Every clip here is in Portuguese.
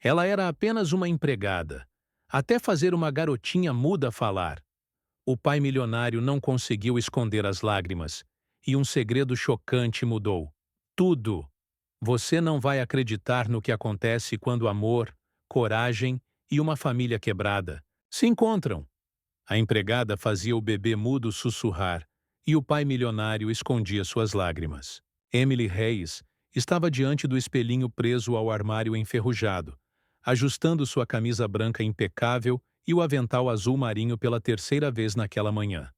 Ela era apenas uma empregada, até fazer uma garotinha muda falar. O pai milionário não conseguiu esconder as lágrimas, e um segredo chocante mudou. Tudo. Você não vai acreditar no que acontece quando amor, coragem e uma família quebrada se encontram. A empregada fazia o bebê mudo sussurrar, e o pai milionário escondia suas lágrimas. Emily Reis estava diante do espelhinho preso ao armário enferrujado, ajustando sua camisa branca impecável e o avental azul marinho pela terceira vez naquela manhã.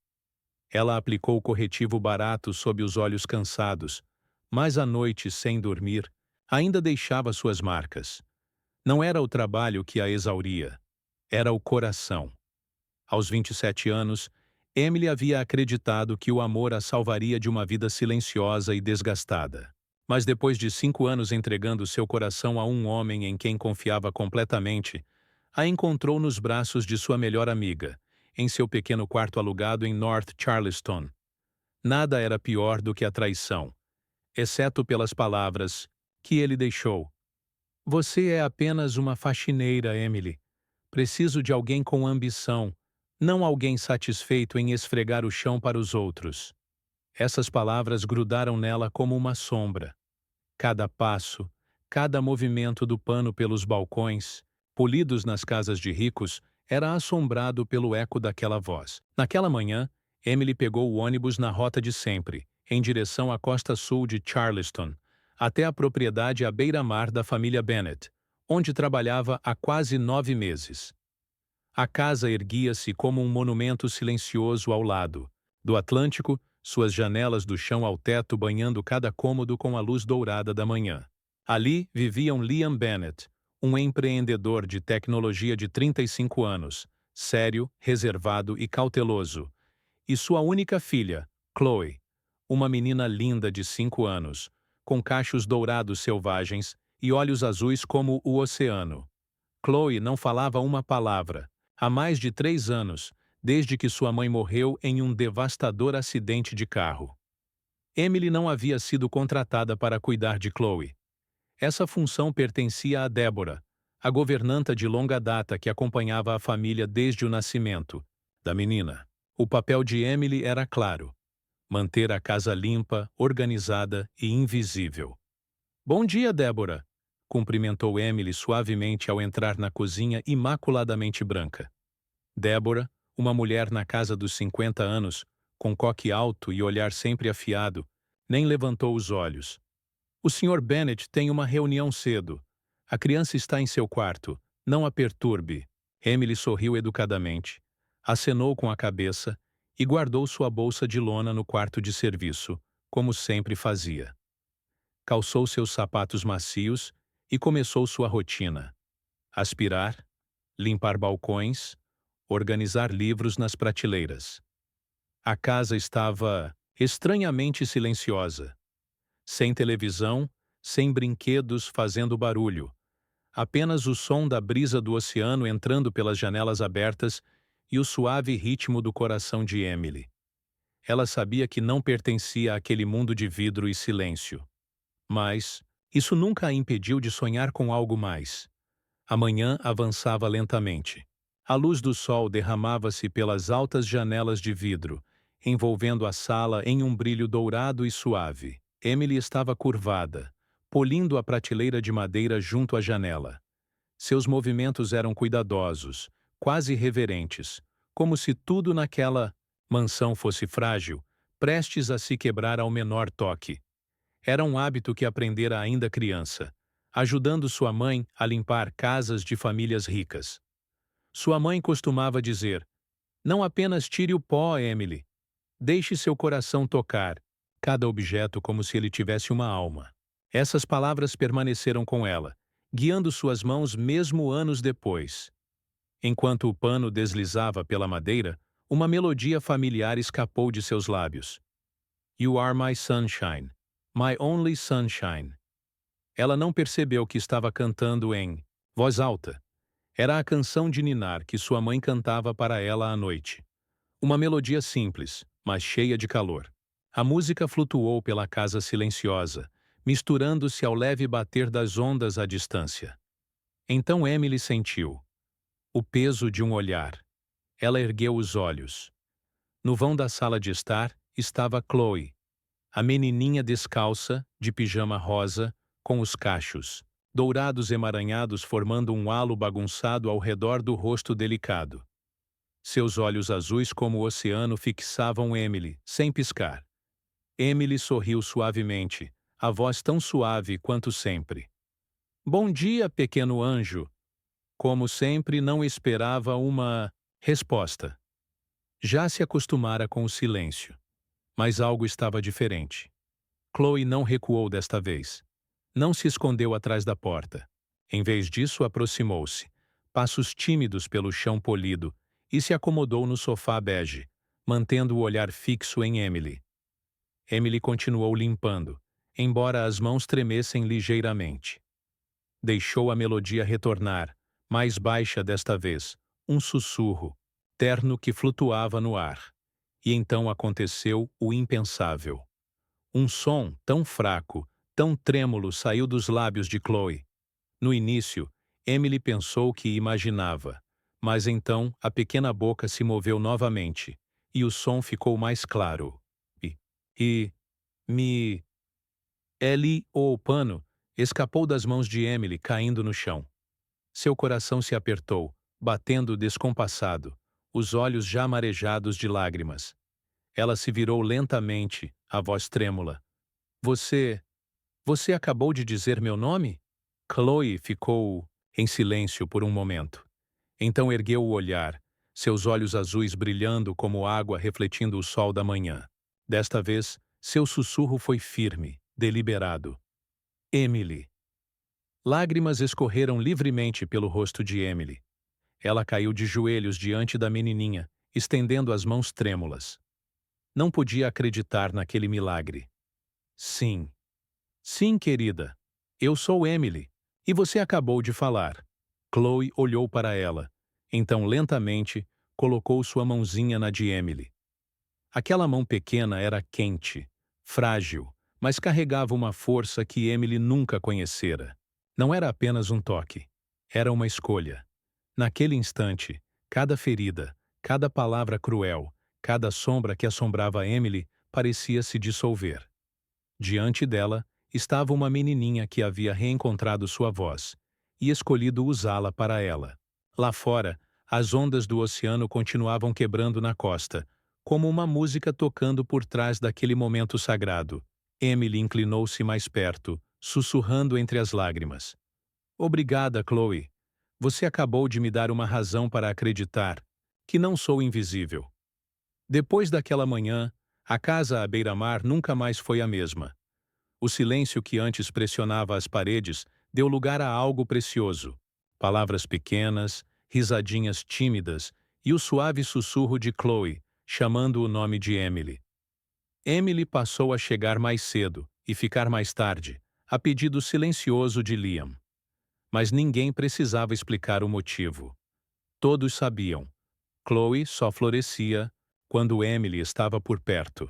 Ela aplicou o corretivo barato sob os olhos cansados, mas a noite, sem dormir, ainda deixava suas marcas. Não era o trabalho que a exauria, era o coração. Aos 27 anos, Emily havia acreditado que o amor a salvaria de uma vida silenciosa e desgastada. Mas depois de 5 anos entregando seu coração a um homem em quem confiava completamente, a encontrou nos braços de sua melhor amiga, em seu pequeno quarto alugado em North Charleston. Nada era pior do que a traição, exceto pelas palavras que ele deixou. Você é apenas uma faxineira, Emily. Preciso de alguém com ambição, não alguém satisfeito em esfregar o chão para os outros. Essas palavras grudaram nela como uma sombra. Cada passo, cada movimento do pano pelos balcões, polidos nas casas de ricos, era assombrado pelo eco daquela voz. Naquela manhã, Emily pegou o ônibus na rota de sempre, em direção à costa sul de Charleston, até a propriedade à beira-mar da família Bennett, onde trabalhava há quase 9 meses. A casa erguia-se como um monumento silencioso ao lado. Do Atlântico, suas janelas do chão ao teto banhando cada cômodo com a luz dourada da manhã. Ali viviam Liam Bennett, um empreendedor de tecnologia de 35 anos, sério, reservado e cauteloso, e sua única filha, Chloe, uma menina linda de 5 anos, com cachos dourados selvagens e olhos azuis como o oceano. Chloe não falava uma palavra, há mais de 3 anos, desde que sua mãe morreu em um devastador acidente de carro. Emily não havia sido contratada para cuidar de Chloe. Essa função pertencia a Deborah, a governanta de longa data que acompanhava a família desde o nascimento da menina. O papel de Emily era claro: manter a casa limpa, organizada e invisível. Bom dia, Deborah, cumprimentou Emily suavemente ao entrar na cozinha imaculadamente branca. Deborah, uma mulher na casa dos 50 anos, com coque alto e olhar sempre afiado, nem levantou os olhos. O Sr. Bennett tem uma reunião cedo. A criança está em seu quarto. Não a perturbe. Emily sorriu educadamente, acenou com a cabeça e guardou sua bolsa de lona no quarto de serviço, como sempre fazia. Calçou seus sapatos macios e começou sua rotina: aspirar, limpar balcões, organizar livros nas prateleiras. A casa estava estranhamente silenciosa. Sem televisão, sem brinquedos fazendo barulho. Apenas o som da brisa do oceano entrando pelas janelas abertas e o suave ritmo do coração de Emily. Ela sabia que não pertencia àquele mundo de vidro e silêncio. Mas isso nunca a impediu de sonhar com algo mais. A manhã avançava lentamente. A luz do sol derramava-se pelas altas janelas de vidro, envolvendo a sala em um brilho dourado e suave. Emily estava curvada, polindo a prateleira de madeira junto à janela. Seus movimentos eram cuidadosos, quase reverentes, como se tudo naquela mansão fosse frágil, prestes a se quebrar ao menor toque. Era um hábito que aprendera ainda criança, ajudando sua mãe a limpar casas de famílias ricas. Sua mãe costumava dizer: "Não apenas tire o pó, Emily. Deixe seu coração tocar cada objeto como se ele tivesse uma alma." Essas palavras permaneceram com ela, guiando suas mãos mesmo anos depois. Enquanto o pano deslizava pela madeira, uma melodia familiar escapou de seus lábios. "You are my sunshine, my only sunshine." Ela não percebeu que estava cantando em voz alta. Era a canção de ninar que sua mãe cantava para ela à noite. Uma melodia simples, mas cheia de calor. A música flutuou pela casa silenciosa, misturando-se ao leve bater das ondas à distância. Então Emily sentiu o peso de um olhar. Ela ergueu os olhos. No vão da sala de estar estava Chloe, a menininha descalça, de pijama rosa, com os cachos dourados emaranhados formando um halo bagunçado ao redor do rosto delicado. Seus olhos azuis como o oceano fixavam Emily, sem piscar. Emily sorriu suavemente, a voz tão suave quanto sempre. Bom dia, pequeno anjo. Como sempre, não esperava uma resposta. Já se acostumara com o silêncio. Mas algo estava diferente. Chloe não recuou desta vez. Não se escondeu atrás da porta. Em vez disso, aproximou-se, passos tímidos pelo chão polido, e se acomodou no sofá bege, mantendo o olhar fixo em Emily. Emily continuou limpando, embora as mãos tremessem ligeiramente. Deixou a melodia retornar, mais baixa desta vez, um sussurro, terno que flutuava no ar. E então aconteceu o impensável. Um som tão fraco, tão trêmulo saiu dos lábios de Chloe. No início, Emily pensou que imaginava, mas então a pequena boca se moveu novamente, e o som ficou mais claro. Me... Ellie, o pano, escapou das mãos de Emily, caindo no chão. Seu coração se apertou, batendo descompassado, os olhos já marejados de lágrimas. Ela se virou lentamente, a voz trêmula. Você acabou de dizer meu nome? Chloe ficou em silêncio por um momento. Então ergueu o olhar, seus olhos azuis brilhando como água refletindo o sol da manhã. Desta vez, seu sussurro foi firme, deliberado. Emily. Lágrimas escorreram livremente pelo rosto de Emily. Ela caiu de joelhos diante da menininha, estendendo as mãos trêmulas. Não podia acreditar naquele milagre. Sim. Sim, querida. Eu sou Emily. E você acabou de falar. Chloe olhou para ela. Então, lentamente, colocou sua mãozinha na de Emily. Aquela mão pequena era quente, frágil, mas carregava uma força que Emily nunca conhecera. Não era apenas um toque. Era uma escolha. Naquele instante, cada ferida, cada palavra cruel, cada sombra que assombrava Emily parecia se dissolver. Diante dela, estava uma menininha que havia reencontrado sua voz e escolhido usá-la para ela. Lá fora, as ondas do oceano continuavam quebrando na costa, como uma música tocando por trás daquele momento sagrado. Emily inclinou-se mais perto, sussurrando entre as lágrimas. Obrigada, Chloe. Você acabou de me dar uma razão para acreditar que não sou invisível. Depois daquela manhã, a casa à beira-mar nunca mais foi a mesma. O silêncio que antes pressionava as paredes deu lugar a algo precioso. Palavras pequenas, risadinhas tímidas e o suave sussurro de Chloe, chamando o nome de Emily. Emily passou a chegar mais cedo e ficar mais tarde, a pedido silencioso de Liam. Mas ninguém precisava explicar o motivo. Todos sabiam. Chloe só florescia quando Emily estava por perto.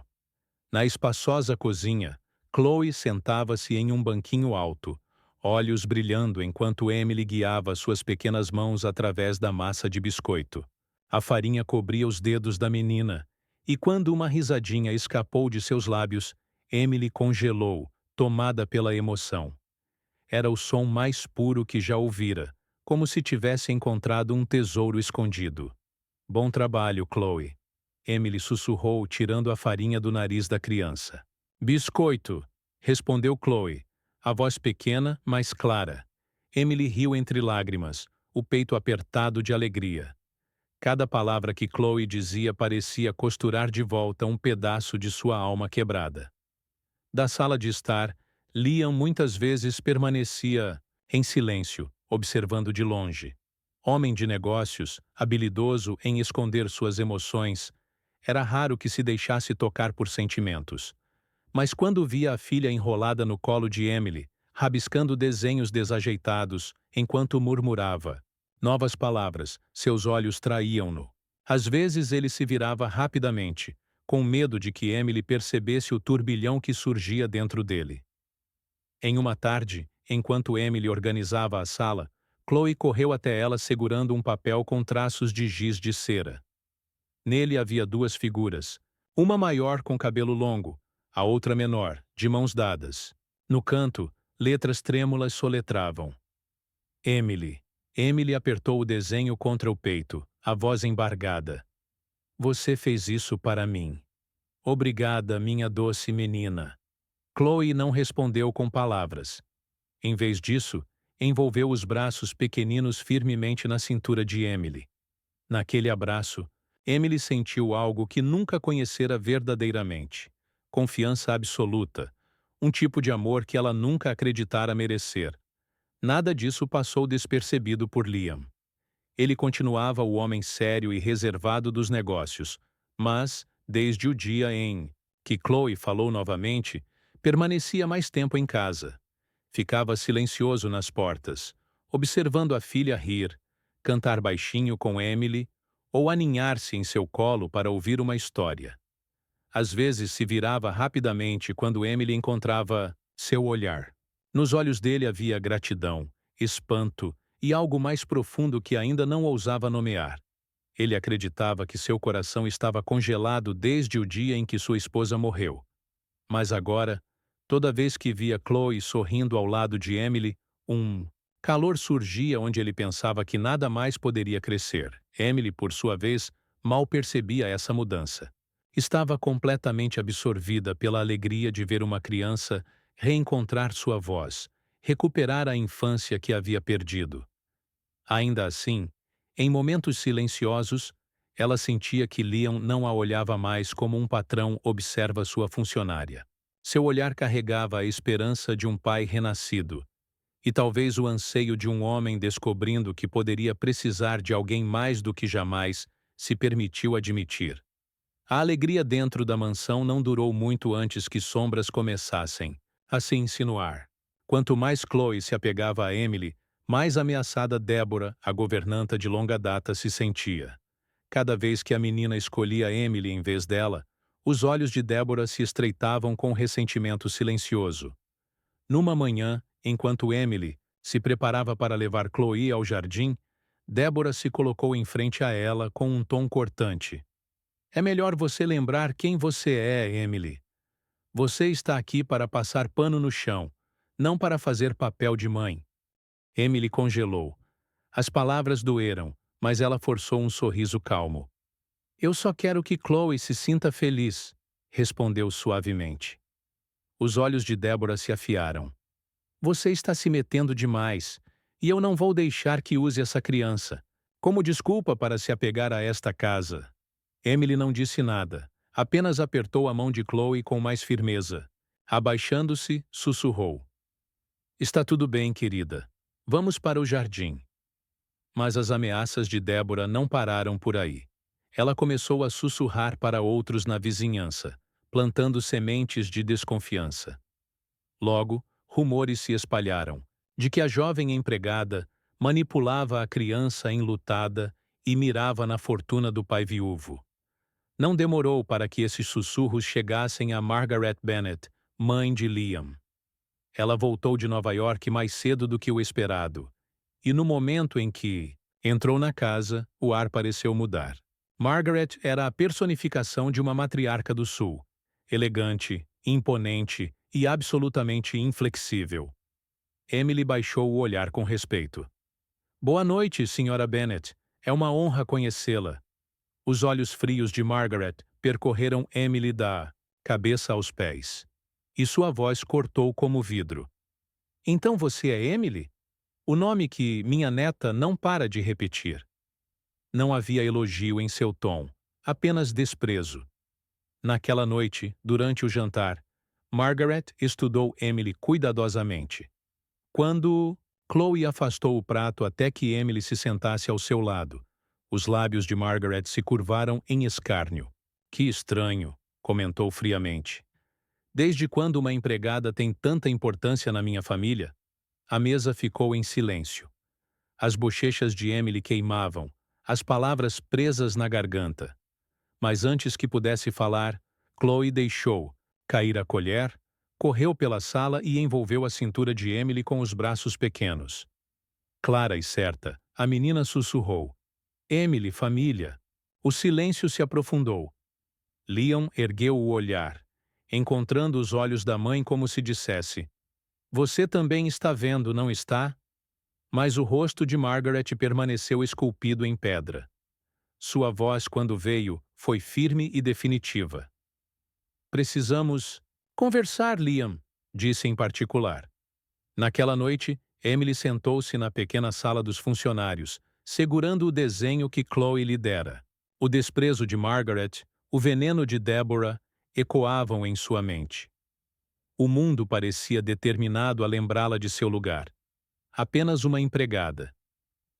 Na espaçosa cozinha, Chloe sentava-se em um banquinho alto, olhos brilhando enquanto Emily guiava suas pequenas mãos através da massa de biscoito. A farinha cobria os dedos da menina, e quando uma risadinha escapou de seus lábios, Emily congelou, tomada pela emoção. Era o som mais puro que já ouvira, como se tivesse encontrado um tesouro escondido. Bom trabalho, Chloe. Emily sussurrou, tirando a farinha do nariz da criança. Biscoito, respondeu Chloe, a voz pequena, mas clara. Emily riu entre lágrimas, o peito apertado de alegria. Cada palavra que Chloe dizia parecia costurar de volta um pedaço de sua alma quebrada. Da sala de estar, Liam muitas vezes permanecia em silêncio, observando de longe. Homem de negócios, habilidoso em esconder suas emoções, era raro que se deixasse tocar por sentimentos. Mas quando via a filha enrolada no colo de Emily, rabiscando desenhos desajeitados, enquanto murmurava novas palavras, seus olhos traíam-no. Às vezes ele se virava rapidamente, com medo de que Emily percebesse o turbilhão que surgia dentro dele. Em uma tarde, enquanto Emily organizava a sala, Chloe correu até ela segurando um papel com traços de giz de cera. Nele havia duas figuras, uma maior com cabelo longo, a outra menor, de mãos dadas. No canto, letras trêmulas soletravam. Emily. Emily apertou o desenho contra o peito, a voz embargada. Você fez isso para mim. Obrigada, minha doce menina. Chloe não respondeu com palavras. Em vez disso, envolveu os braços pequeninos firmemente na cintura de Emily. Naquele abraço, Emily sentiu algo que nunca conhecera verdadeiramente. Confiança absoluta. Um tipo de amor que ela nunca acreditara merecer. Nada disso passou despercebido por Liam. Ele continuava o homem sério e reservado dos negócios, mas, desde o dia em que Chloe falou novamente, permanecia mais tempo em casa. Ficava silencioso nas portas, observando a filha rir, cantar baixinho com Emily ou aninhar-se em seu colo para ouvir uma história. Às vezes se virava rapidamente quando Emily encontrava seu olhar. Nos olhos dele havia gratidão, espanto e algo mais profundo que ainda não ousava nomear. Ele acreditava que seu coração estava congelado desde o dia em que sua esposa morreu. Mas agora, toda vez que via Chloe sorrindo ao lado de Emily, um calor surgia onde ele pensava que nada mais poderia crescer. Emily, por sua vez, mal percebia essa mudança. Estava completamente absorvida pela alegria de ver uma criança reencontrar sua voz, recuperar a infância que havia perdido. Ainda assim, em momentos silenciosos, ela sentia que Liam não a olhava mais como um patrão observa sua funcionária. Seu olhar carregava a esperança de um pai renascido, e talvez o anseio de um homem descobrindo que poderia precisar de alguém mais do que jamais se permitiu admitir. A alegria dentro da mansão não durou muito antes que sombras começassem a se insinuar. Quanto mais Chloe se apegava a Emily, mais ameaçada Deborah, a governanta de longa data, se sentia. Cada vez que a menina escolhia Emily em vez dela, os olhos de Deborah se estreitavam com ressentimento silencioso. Numa manhã, enquanto Emily se preparava para levar Chloe ao jardim, Deborah se colocou em frente a ela com um tom cortante. É melhor você lembrar quem você é, Emily. Você está aqui para passar pano no chão, não para fazer papel de mãe. Emily congelou. As palavras doeram, mas ela forçou um sorriso calmo. Eu só quero que Chloe se sinta feliz, respondeu suavemente. Os olhos de Deborah se afiaram. Você está se metendo demais, e eu não vou deixar que use essa criança como desculpa para se apegar a esta casa. Emily não disse nada, apenas apertou a mão de Chloe com mais firmeza. Abaixando-se, sussurrou. Está tudo bem, querida. Vamos para o jardim. Mas as ameaças de Deborah não pararam por aí. Ela começou a sussurrar para outros na vizinhança, plantando sementes de desconfiança. Logo, rumores se espalharam, de que a jovem empregada manipulava a criança enlutada e mirava na fortuna do pai viúvo. Não demorou para que esses sussurros chegassem a Margaret Bennet, mãe de Liam. Ela voltou de Nova York mais cedo do que o esperado, e no momento em que entrou na casa, o ar pareceu mudar. Margaret era a personificação de uma matriarca do Sul, elegante, imponente e absolutamente inflexível. Emily baixou o olhar com respeito. Boa noite, Sra. Bennet. É uma honra conhecê-la. Os olhos frios de Margaret percorreram Emily da cabeça aos pés, e sua voz cortou como vidro. Então você é Emily? O nome que minha neta não para de repetir. Não havia elogio em seu tom, apenas desprezo. Naquela noite, durante o jantar, Margaret estudou Emily cuidadosamente. Quando Chloe afastou o prato até que Emily se sentasse ao seu lado, os lábios de Margaret se curvaram em escárnio. Que estranho, comentou friamente. Desde quando uma empregada tem tanta importância na minha família? A mesa ficou em silêncio. As bochechas de Emily queimavam, as palavras presas na garganta. Mas antes que pudesse falar, Chloe deixou cair a colher, correu pela sala e envolveu a cintura de Emily com os braços pequenos. clara e certa, a menina sussurrou. Emily, família. O silêncio se aprofundou. Liam ergueu o olhar, encontrando os olhos da mãe como se dissesse: Você também está vendo, não está? Mas o rosto de Margaret permaneceu esculpido em pedra. Sua voz, quando veio, foi firme e definitiva. Precisamos conversar, Liam, disse em particular. Naquela noite, Emily sentou-se na pequena sala dos funcionários, segurando o desenho que Chloe lhe dera. O desprezo de Margaret, o veneno de Deborah, ecoavam em sua mente. O mundo parecia determinado a lembrá-la de seu lugar. Apenas uma empregada.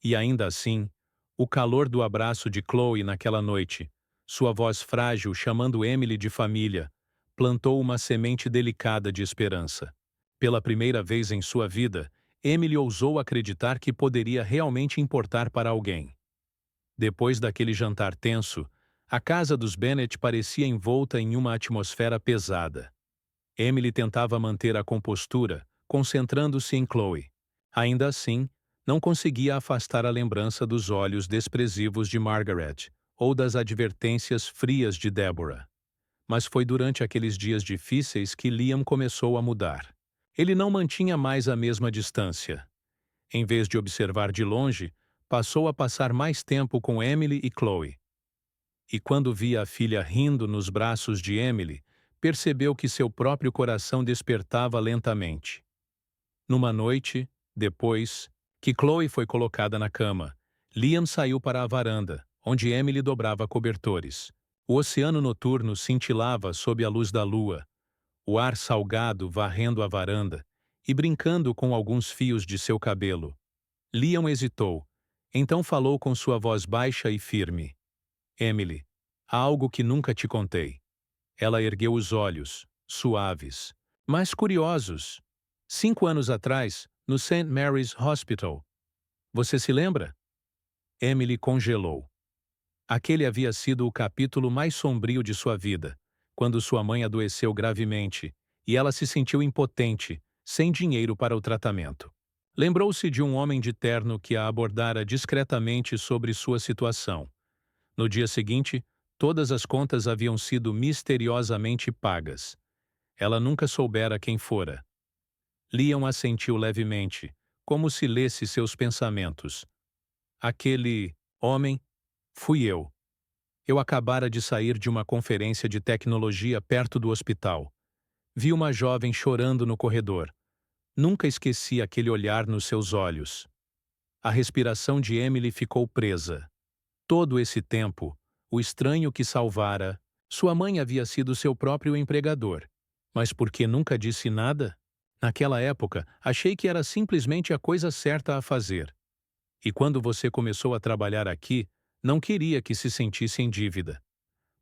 E ainda assim, o calor do abraço de Chloe naquela noite, sua voz frágil chamando Emily de família, plantou uma semente delicada de esperança. Pela primeira vez em sua vida, Emily ousou acreditar que poderia realmente importar para alguém. Depois daquele jantar tenso, a casa dos Bennet parecia envolta em uma atmosfera pesada. Emily tentava manter a compostura, concentrando-se em Chloe. Ainda assim, não conseguia afastar a lembrança dos olhos desprezivos de Margaret ou das advertências frias de Deborah. Mas foi durante aqueles dias difíceis que Liam começou a mudar. Ele não mantinha mais a mesma distância. Em vez de observar de longe, passou a passar mais tempo com Emily e Chloe. E quando via a filha rindo nos braços de Emily, percebeu que seu próprio coração despertava lentamente. Numa noite, depois que Chloe foi colocada na cama, Liam saiu para a varanda, onde Emily dobrava cobertores. O oceano noturno cintilava sob a luz da lua, o ar salgado varrendo a varanda e brincando com alguns fios de seu cabelo. Liam hesitou, então falou com sua voz baixa e firme. Emily, há algo que nunca te contei. Ela ergueu os olhos, suaves, mas curiosos. 5 anos atrás, no St. Mary's Hospital. Você se lembra? Emily congelou. Aquele havia sido o capítulo mais sombrio de sua vida, quando sua mãe adoeceu gravemente, e ela se sentiu impotente, sem dinheiro para o tratamento. Lembrou-se de um homem de terno que a abordara discretamente sobre sua situação. No dia seguinte, todas as contas haviam sido misteriosamente pagas. Ela nunca soubera quem fora. Liam assentiu levemente, como se lesse seus pensamentos. Aquele homem fui eu. Eu acabara de sair de uma conferência de tecnologia perto do hospital. Vi uma jovem chorando no corredor. Nunca esqueci aquele olhar nos seus olhos. A respiração de Emily ficou presa. Todo esse tempo, o estranho que salvara, sua mãe havia sido seu próprio empregador. Mas por que nunca disse nada? Naquela época, achei que era simplesmente a coisa certa a fazer. E quando você começou a trabalhar aqui, não queria que se sentisse em dívida.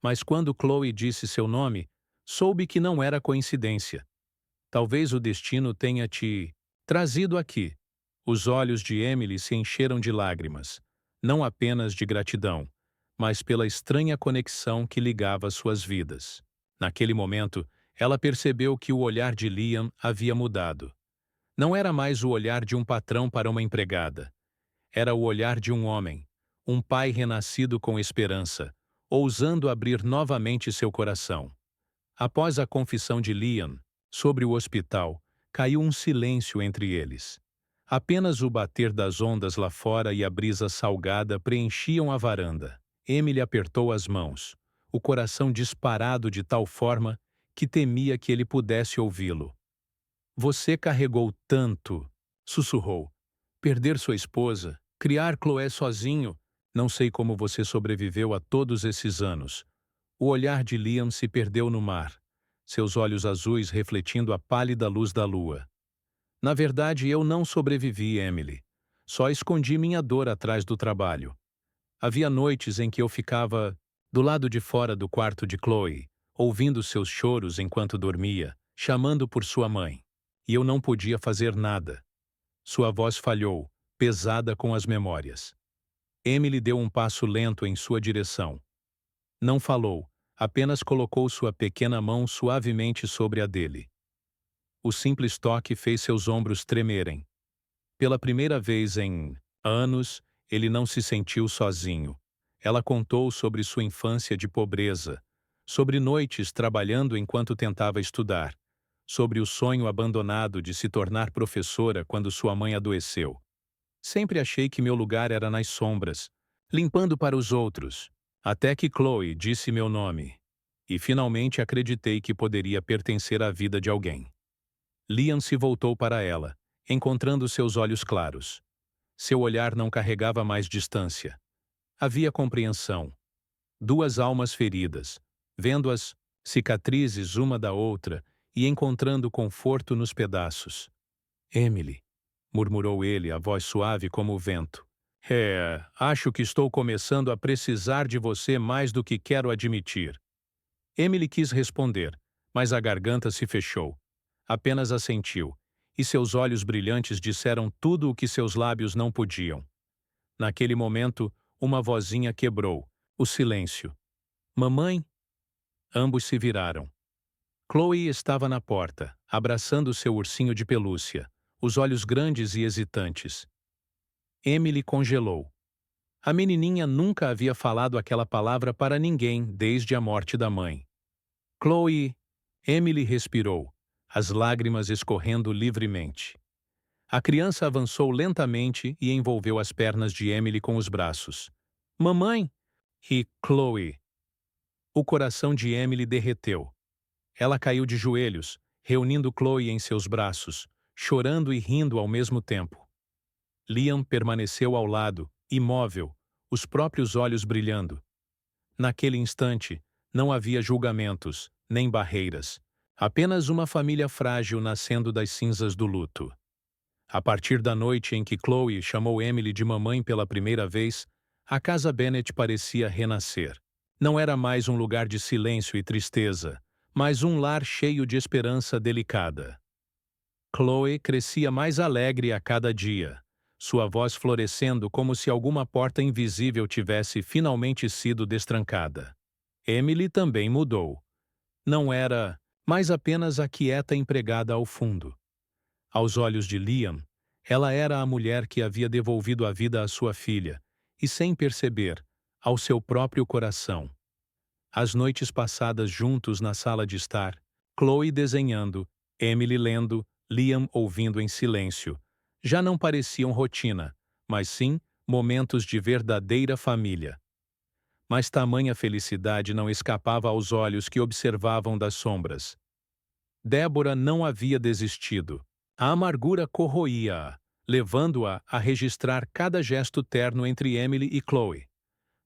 Mas quando Chloe disse seu nome, soube que não era coincidência. Talvez o destino tenha te trazido aqui. Os olhos de Emily se encheram de lágrimas, não apenas de gratidão, mas pela estranha conexão que ligava suas vidas. Naquele momento, ela percebeu que o olhar de Liam havia mudado. Não era mais o olhar de um patrão para uma empregada. Era o olhar de um homem, um pai renascido com esperança, ousando abrir novamente seu coração. Após a confissão de Liam sobre o hospital, caiu um silêncio entre eles. Apenas o bater das ondas lá fora e a brisa salgada preenchiam a varanda. Emily apertou as mãos, o coração disparado de tal forma que temia que ele pudesse ouvi-lo. Você carregou tanto, sussurrou. Perder sua esposa, criar Chloé sozinho, não sei como você sobreviveu a todos esses anos. O olhar de Liam se perdeu no mar, seus olhos azuis refletindo a pálida luz da lua. Na verdade, eu não sobrevivi, Emily. Só escondi minha dor atrás do trabalho. Havia noites em que eu ficava do lado de fora do quarto de Chloe, ouvindo seus choros enquanto dormia, chamando por sua mãe. E eu não podia fazer nada. Sua voz falhou, pesada com as memórias. Emily deu um passo lento em sua direção. Não falou, apenas colocou sua pequena mão suavemente sobre a dele. O simples toque fez seus ombros tremerem. Pela primeira vez em anos, ele não se sentiu sozinho. Ela contou sobre sua infância de pobreza, sobre noites trabalhando enquanto tentava estudar, sobre o sonho abandonado de se tornar professora quando sua mãe adoeceu. Sempre achei que meu lugar era nas sombras, limpando para os outros, até que Chloe disse meu nome. E finalmente acreditei que poderia pertencer à vida de alguém. Liam se voltou para ela, encontrando seus olhos claros. Seu olhar não carregava mais distância. Havia compreensão. Duas almas feridas, vendo as cicatrizes uma da outra e encontrando conforto nos pedaços. Emily, murmurou ele, a voz suave como o vento. Acho que estou começando a precisar de você mais do que quero admitir. Emily quis responder, mas a garganta se fechou. Apenas assentiu, e seus olhos brilhantes disseram tudo o que seus lábios não podiam. Naquele momento, uma vozinha quebrou o silêncio. Mamãe? Ambos se viraram. Chloe estava na porta, abraçando seu ursinho de pelúcia, os olhos grandes e hesitantes. Emily congelou. A menininha nunca havia falado aquela palavra para ninguém desde a morte da mãe. Chloe. Emily respirou, as lágrimas escorrendo livremente. A criança avançou lentamente e envolveu as pernas de Emily com os braços. Mamãe! E Chloe. O coração de Emily derreteu. Ela caiu de joelhos, reunindo Chloe em seus braços, chorando e rindo ao mesmo tempo. Liam permaneceu ao lado, imóvel, os próprios olhos brilhando. Naquele instante, não havia julgamentos, nem barreiras. Apenas uma família frágil nascendo das cinzas do luto. A partir da noite em que Chloe chamou Emily de mamãe pela primeira vez, a casa Bennet parecia renascer. Não era mais um lugar de silêncio e tristeza, mas um lar cheio de esperança delicada. Chloe crescia mais alegre a cada dia, sua voz florescendo como se alguma porta invisível tivesse finalmente sido destrancada. Emily também mudou. Não era mais apenas a quieta empregada ao fundo. Aos olhos de Liam, ela era a mulher que havia devolvido a vida à sua filha, e sem perceber, ao seu próprio coração. As noites passadas juntos na sala de estar, Chloe desenhando, Emily lendo, Liam ouvindo em silêncio, já não pareciam rotina, mas sim momentos de verdadeira família. Mas tamanha felicidade não escapava aos olhos que observavam das sombras. Débora não havia desistido. A amargura corroía-a, levando-a a registrar cada gesto terno entre Emily e Chloe.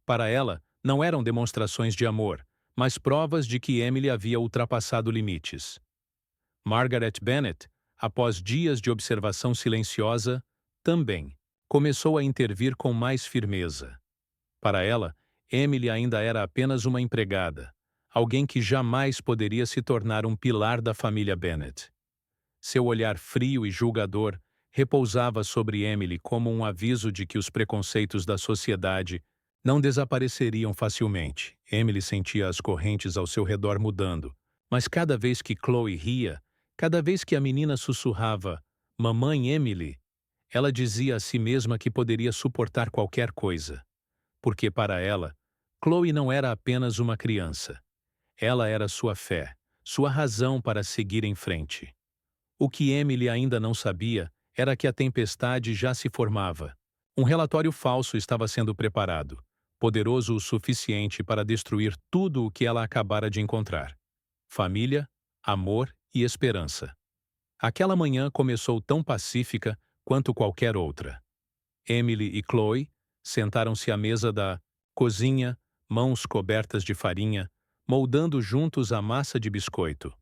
Para ela, não eram demonstrações de amor, mas provas de que Emily havia ultrapassado limites. Margaret Bennet, após dias de observação silenciosa, também começou a intervir com mais firmeza. Para ela, Emily ainda era apenas uma empregada, alguém que jamais poderia se tornar um pilar da família Bennet. Seu olhar frio e julgador repousava sobre Emily como um aviso de que os preconceitos da sociedade não desapareceriam facilmente. Emily sentia as correntes ao seu redor mudando, mas cada vez que Chloe ria, cada vez que a menina sussurrava "Mamãe Emily", ela dizia a si mesma que poderia suportar qualquer coisa. Porque para ela, Chloe não era apenas uma criança. Ela era sua fé, sua razão para seguir em frente. O que Emily ainda não sabia era que a tempestade já se formava. Um relatório falso estava sendo preparado, poderoso o suficiente para destruir tudo o que ela acabara de encontrar. Família, amor e esperança. Aquela manhã começou tão pacífica quanto qualquer outra. Emily e Chloe sentaram-se à mesa da cozinha, mãos cobertas de farinha, moldando juntos a massa de biscoito.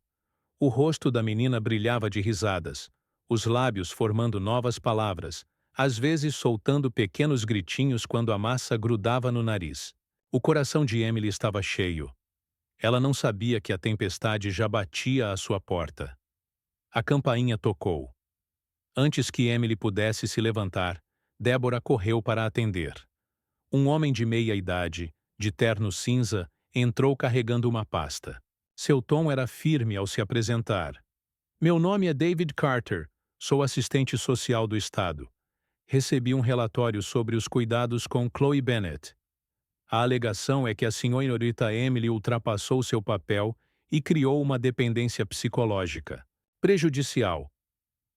O rosto da menina brilhava de risadas, os lábios formando novas palavras, às vezes soltando pequenos gritinhos quando a massa grudava no nariz. O coração de Emily estava cheio. Ela não sabia que a tempestade já batia à sua porta. A campainha tocou. Antes que Emily pudesse se levantar, Débora correu para atender. Um homem de meia idade, de terno cinza, entrou carregando uma pasta. Seu tom era firme ao se apresentar. Meu nome é David Carter, sou assistente social do Estado. Recebi um relatório sobre os cuidados com Chloe Bennet. A alegação é que a senhorita Emily ultrapassou seu papel e criou uma dependência psicológica prejudicial.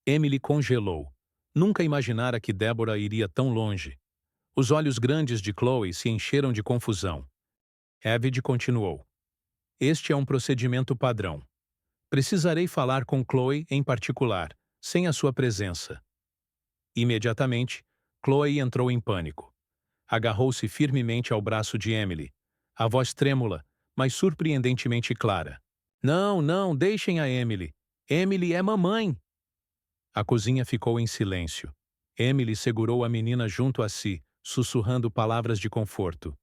Emily congelou. Nunca imaginara que Deborah iria tão longe. Os olhos grandes de Chloe se encheram de confusão. David continuou. Este é um procedimento padrão. Precisarei falar com Chloe em particular, sem a sua presença. Imediatamente, Chloe entrou em pânico. Agarrou-se firmemente ao braço de Emily, a voz trêmula, mas surpreendentemente clara. Não, não, deixem a Emily. Emily é mamãe. A cozinha ficou em silêncio. Emily segurou a menina junto a si, sussurrando palavras de conforto.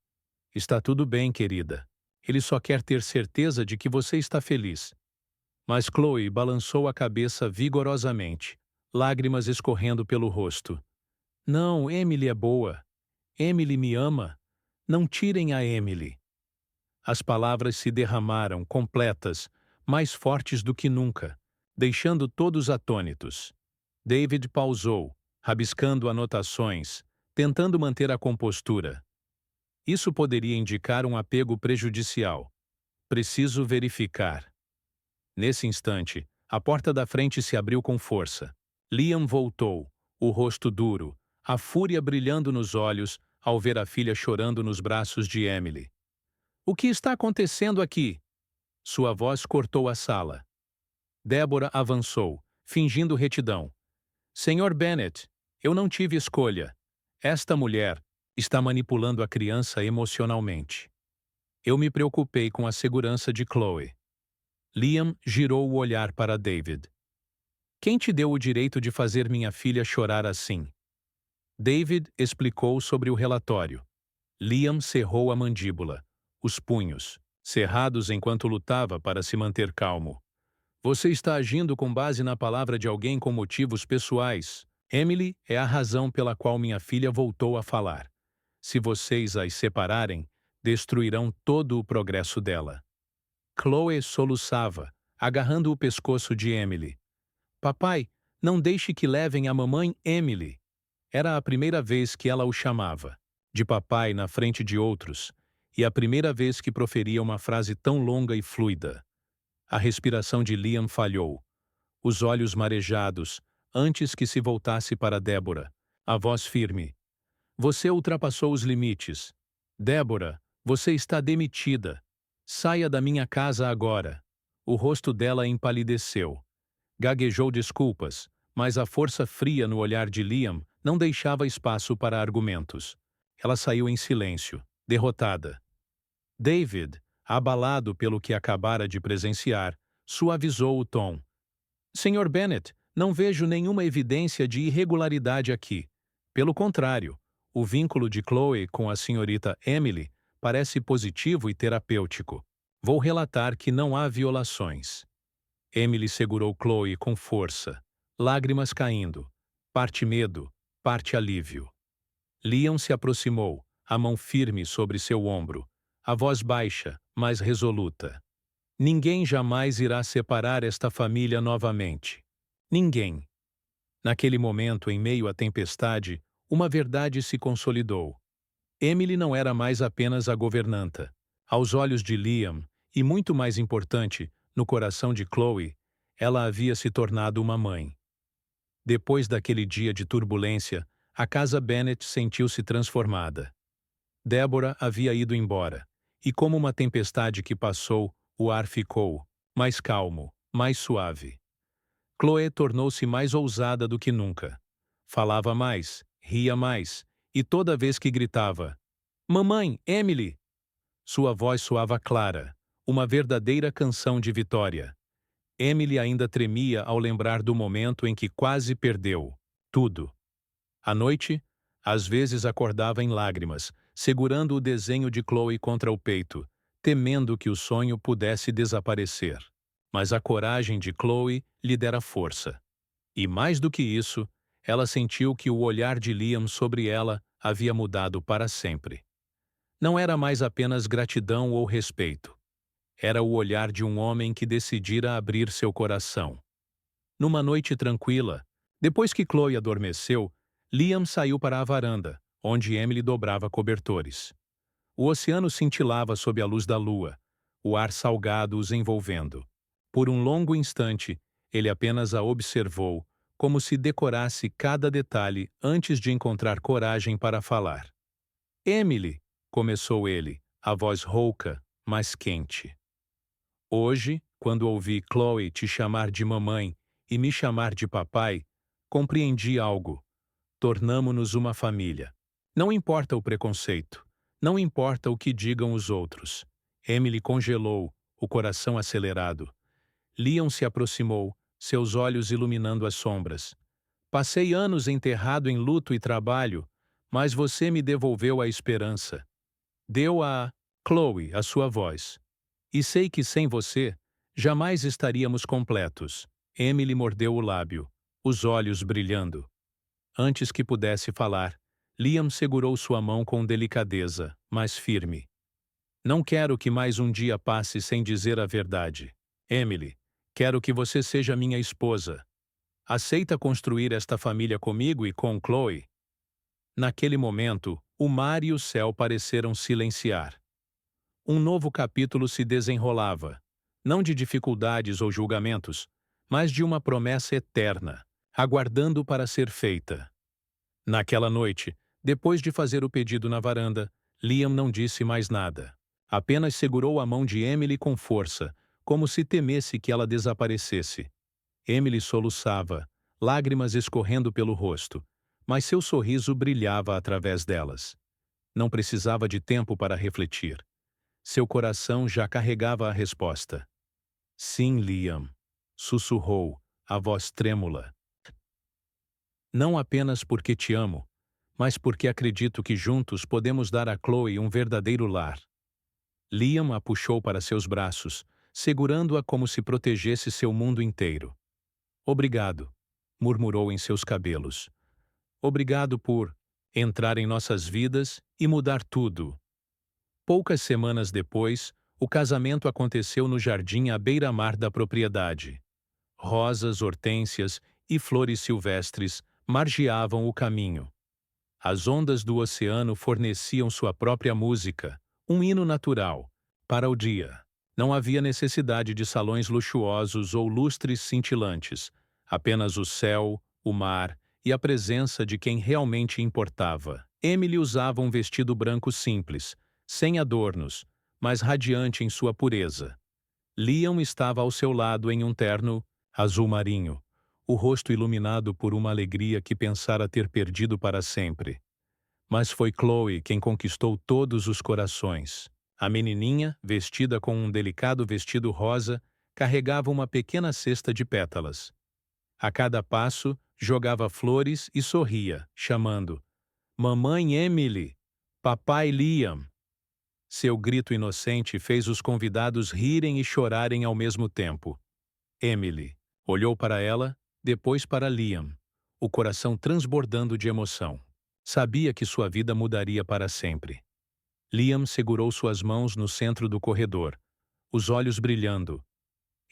Está tudo bem, querida. Ele só quer ter certeza de que você está feliz. Mas Chloe balançou a cabeça vigorosamente, lágrimas escorrendo pelo rosto. Não, Emily é boa. Emily me ama. Não tirem a Emily. As palavras se derramaram, completas, mais fortes do que nunca, deixando todos atônitos. David pausou, rabiscando anotações, tentando manter a compostura. Isso poderia indicar um apego prejudicial. Preciso verificar. Nesse instante, a porta da frente se abriu com força. Liam voltou, o rosto duro, a fúria brilhando nos olhos ao ver a filha chorando nos braços de Emily. O que está acontecendo aqui? Sua voz cortou a sala. Deborah avançou, fingindo retidão. Senhor Bennet, eu não tive escolha. Esta mulher está manipulando a criança emocionalmente. Eu me preocupei com a segurança de Chloe. Liam girou o olhar para David. Quem te deu o direito de fazer minha filha chorar assim? David explicou sobre o relatório. Liam cerrou a mandíbula, os punhos, cerrados enquanto lutava para se manter calmo. Você está agindo com base na palavra de alguém com motivos pessoais. Emily é a razão pela qual minha filha voltou a falar. Se vocês as separarem, destruirão todo o progresso dela. Chloe soluçava, agarrando o pescoço de Emily. Papai, não deixe que levem a mamãe Emily. Era a primeira vez que ela o chamava, de papai na frente de outros, e a primeira vez que proferia uma frase tão longa e fluida. A respiração de Liam falhou. Os olhos marejados, antes que se voltasse para Deborah, a voz firme. Você ultrapassou os limites. Deborah, você está demitida. Saia da minha casa agora. O rosto dela empalideceu. Gaguejou desculpas, mas a força fria no olhar de Liam não deixava espaço para argumentos. Ela saiu em silêncio, derrotada. David, abalado pelo que acabara de presenciar, suavizou o tom. Senhor Bennet, não vejo nenhuma evidência de irregularidade aqui. Pelo contrário, o vínculo de Chloe com a senhorita Emily parece positivo e terapêutico. Vou relatar que não há violações. Emily segurou Chloe com força, lágrimas caindo, parte medo, parte alívio. Liam se aproximou, a mão firme sobre seu ombro, a voz baixa, mas resoluta. Ninguém jamais irá separar esta família novamente. Ninguém. Naquele momento, em meio à tempestade, uma verdade se consolidou. Emily não era mais apenas a governanta. Aos olhos de Liam, e muito mais importante, no coração de Chloe, ela havia se tornado uma mãe. Depois daquele dia de turbulência, a casa Bennet sentiu-se transformada. Deborah havia ido embora, e como uma tempestade que passou, o ar ficou mais calmo, mais suave. Chloe tornou-se mais ousada do que nunca. Falava mais, ria mais, e toda vez que gritava, "Mamãe, Emily!", sua voz soava clara, uma verdadeira canção de vitória. Emily ainda tremia ao lembrar do momento em que quase perdeu tudo. À noite, às vezes acordava em lágrimas, segurando o desenho de Chloe contra o peito, temendo que o sonho pudesse desaparecer. Mas a coragem de Chloe lhe dera força. E mais do que isso, ela sentiu que o olhar de Liam sobre ela havia mudado para sempre. Não era mais apenas gratidão ou respeito. Era o olhar de um homem que decidira abrir seu coração. Numa noite tranquila, depois que Chloe adormeceu, Liam saiu para a varanda, onde Emily dobrava cobertores. O oceano cintilava sob a luz da lua, o ar salgado os envolvendo. Por um longo instante, ele apenas a observou, como se decorasse cada detalhe antes de encontrar coragem para falar. Emily, começou ele, a voz rouca, mas quente. Hoje, quando ouvi Chloe te chamar de mamãe e me chamar de papai, compreendi algo. Tornamo-nos uma família. Não importa o preconceito. Não importa o que digam os outros. Emily congelou, o coração acelerado. Liam se aproximou, seus olhos iluminando as sombras. Passei anos enterrado em luto e trabalho, mas você me devolveu a esperança. Deu a Chloe a sua voz. E sei que sem você, jamais estaríamos completos. Emily mordeu o lábio, os olhos brilhando. Antes que pudesse falar, Liam segurou sua mão com delicadeza, mas firme. Não quero que mais um dia passe sem dizer a verdade. Emily, quero que você seja minha esposa. Aceita construir esta família comigo e com Chloe? Naquele momento, o mar e o céu pareceram silenciar. Um novo capítulo se desenrolava, não de dificuldades ou julgamentos, mas de uma promessa eterna, aguardando para ser feita. Naquela noite, depois de fazer o pedido na varanda, Liam não disse mais nada. Apenas segurou a mão de Emily com força, como se temesse que ela desaparecesse. Emily soluçava, lágrimas escorrendo pelo rosto, mas seu sorriso brilhava através delas. Não precisava de tempo para refletir. Seu coração já carregava a resposta. Sim, Liam, sussurrou, a voz trêmula. Não apenas porque te amo, mas porque acredito que juntos podemos dar a Chloe um verdadeiro lar. Liam a puxou para seus braços, segurando-a como se protegesse seu mundo inteiro. Obrigado, murmurou em seus cabelos. Obrigado por entrar em nossas vidas e mudar tudo. Poucas semanas depois, o casamento aconteceu no jardim à beira-mar da propriedade. Rosas, hortênsias e flores silvestres margeavam o caminho. As ondas do oceano forneciam sua própria música, um hino natural, para o dia. Não havia necessidade de salões luxuosos ou lustres cintilantes, apenas o céu, o mar e a presença de quem realmente importava. Emily usava um vestido branco simples, sem adornos, mas radiante em sua pureza. Liam estava ao seu lado em um terno azul marinho, o rosto iluminado por uma alegria que pensara ter perdido para sempre. Mas foi Chloe quem conquistou todos os corações. A menininha, vestida com um delicado vestido rosa, carregava uma pequena cesta de pétalas. A cada passo, jogava flores e sorria, chamando: Mamãe Emily! Papai Liam! Seu grito inocente fez os convidados rirem e chorarem ao mesmo tempo. Emily olhou para ela, depois para Liam, o coração transbordando de emoção. Sabia que sua vida mudaria para sempre. Liam segurou suas mãos no centro do corredor, os olhos brilhando.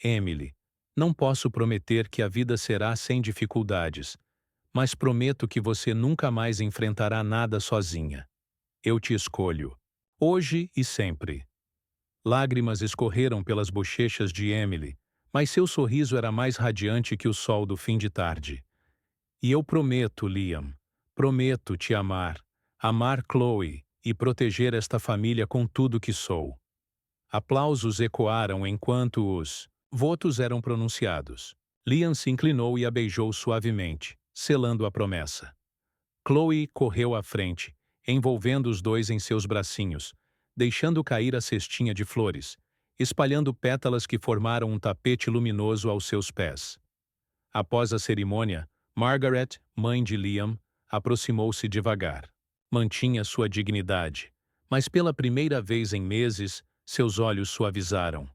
Emily, não posso prometer que a vida será sem dificuldades, mas prometo que você nunca mais enfrentará nada sozinha. Eu te escolho, hoje e sempre. Lágrimas escorreram pelas bochechas de Emily, mas seu sorriso era mais radiante que o sol do fim de tarde. E eu prometo, Liam, prometo te amar, amar Chloe e proteger esta família com tudo que sou. Aplausos ecoaram enquanto os votos eram pronunciados. Liam se inclinou e a beijou suavemente, selando a promessa. Chloe correu à frente, envolvendo os dois em seus bracinhos, deixando cair a cestinha de flores, espalhando pétalas que formaram um tapete luminoso aos seus pés. Após a cerimônia, Margaret, mãe de Liam, aproximou-se devagar. Mantinha sua dignidade, mas pela primeira vez em meses, seus olhos suavizaram.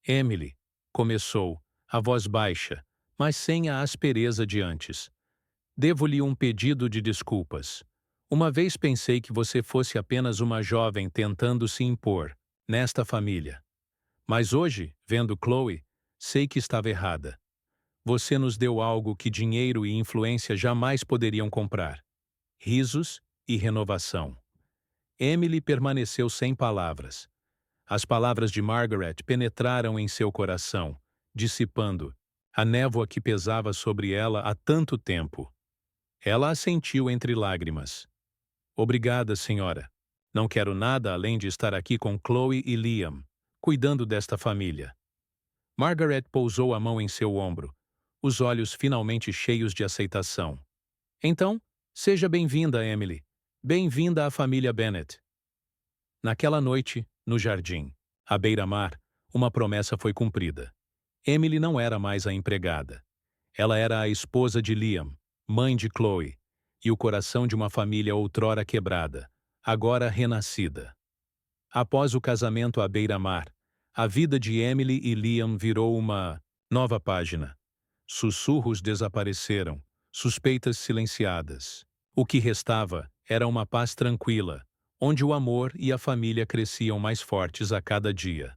Emily, começou, a voz baixa, mas sem a aspereza de antes. Devo-lhe um pedido de desculpas. Uma vez pensei que você fosse apenas uma jovem tentando se impor, nesta família. Mas hoje, vendo Chloe, sei que estava errada. Você nos deu algo que dinheiro e influência jamais poderiam comprar. risos e renovação. Emily permaneceu sem palavras. As palavras de Margaret penetraram em seu coração, dissipando a névoa que pesava sobre ela há tanto tempo. Ela assentiu entre lágrimas. Obrigada, senhora. Não quero nada além de estar aqui com Chloe e Liam, cuidando desta família. Margaret pousou a mão em seu ombro, os olhos finalmente cheios de aceitação. Então, seja bem-vinda, Emily. Bem-vinda à família Bennet. Naquela noite, no jardim, à beira-mar, uma promessa foi cumprida. Emily não era mais a empregada. Ela era a esposa de Liam, mãe de Chloe, e o coração de uma família outrora quebrada, agora renascida. Após o casamento à beira-mar, a vida de Emily e Liam virou uma nova página. Sussurros desapareceram, suspeitas silenciadas. O que restava era uma paz tranquila, onde o amor e a família cresciam mais fortes a cada dia.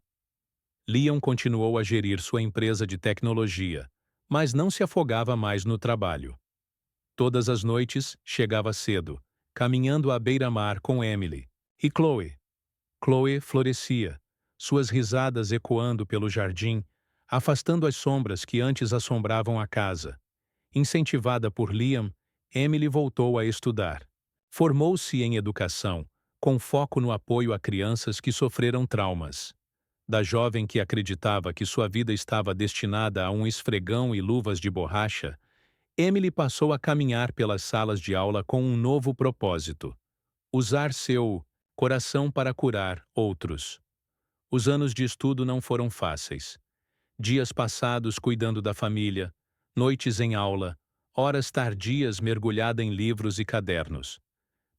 Liam continuou a gerir sua empresa de tecnologia, mas não se afogava mais no trabalho. Todas as noites, chegava cedo, caminhando à beira-mar com Emily. E Chloe? Chloe florescia, suas risadas ecoando pelo jardim, afastando as sombras que antes assombravam a casa. Incentivada por Liam, Emily voltou a estudar. Formou-se em educação, com foco no apoio a crianças que sofreram traumas. Da jovem que acreditava que sua vida estava destinada a um esfregão e luvas de borracha, Emily passou a caminhar pelas salas de aula com um novo propósito: usar seu coração para curar outros. Os anos de estudo não foram fáceis. Dias passados cuidando da família, noites em aula, horas tardias mergulhada em livros e cadernos.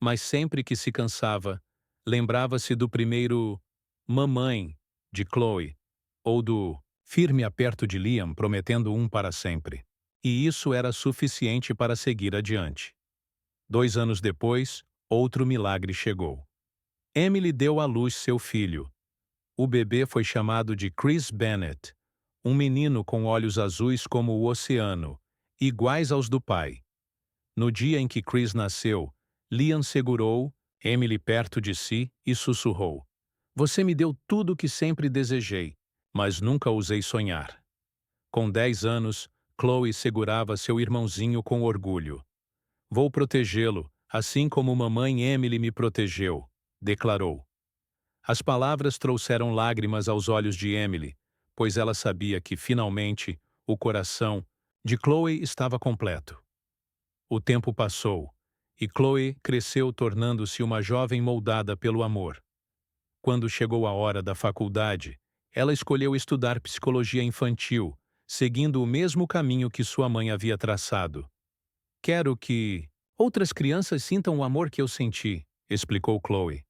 Mas sempre que se cansava, lembrava-se do primeiro "mamãe" de Chloe, ou do firme aperto de Liam prometendo um para sempre. E isso era suficiente para seguir adiante. 2 anos depois, outro milagre chegou. Emily deu à luz seu filho. O bebê foi chamado de Chris Bennet, um menino com olhos azuis como o oceano, iguais aos do pai. No dia em que Chris nasceu, Liam segurou Emily perto de si e sussurrou: "Você me deu tudo o que sempre desejei, mas nunca ousei sonhar." Com 10 anos, Chloe segurava seu irmãozinho com orgulho. "Vou protegê-lo, assim como mamãe Emily me protegeu", declarou. As palavras trouxeram lágrimas aos olhos de Emily, pois ela sabia que, finalmente, o coração de Chloe estava completo. O tempo passou, e Chloe cresceu tornando-se uma jovem moldada pelo amor. Quando chegou a hora da faculdade, ela escolheu estudar psicologia infantil, seguindo o mesmo caminho que sua mãe havia traçado. "Quero que outras crianças sintam o amor que eu senti", explicou Chloe.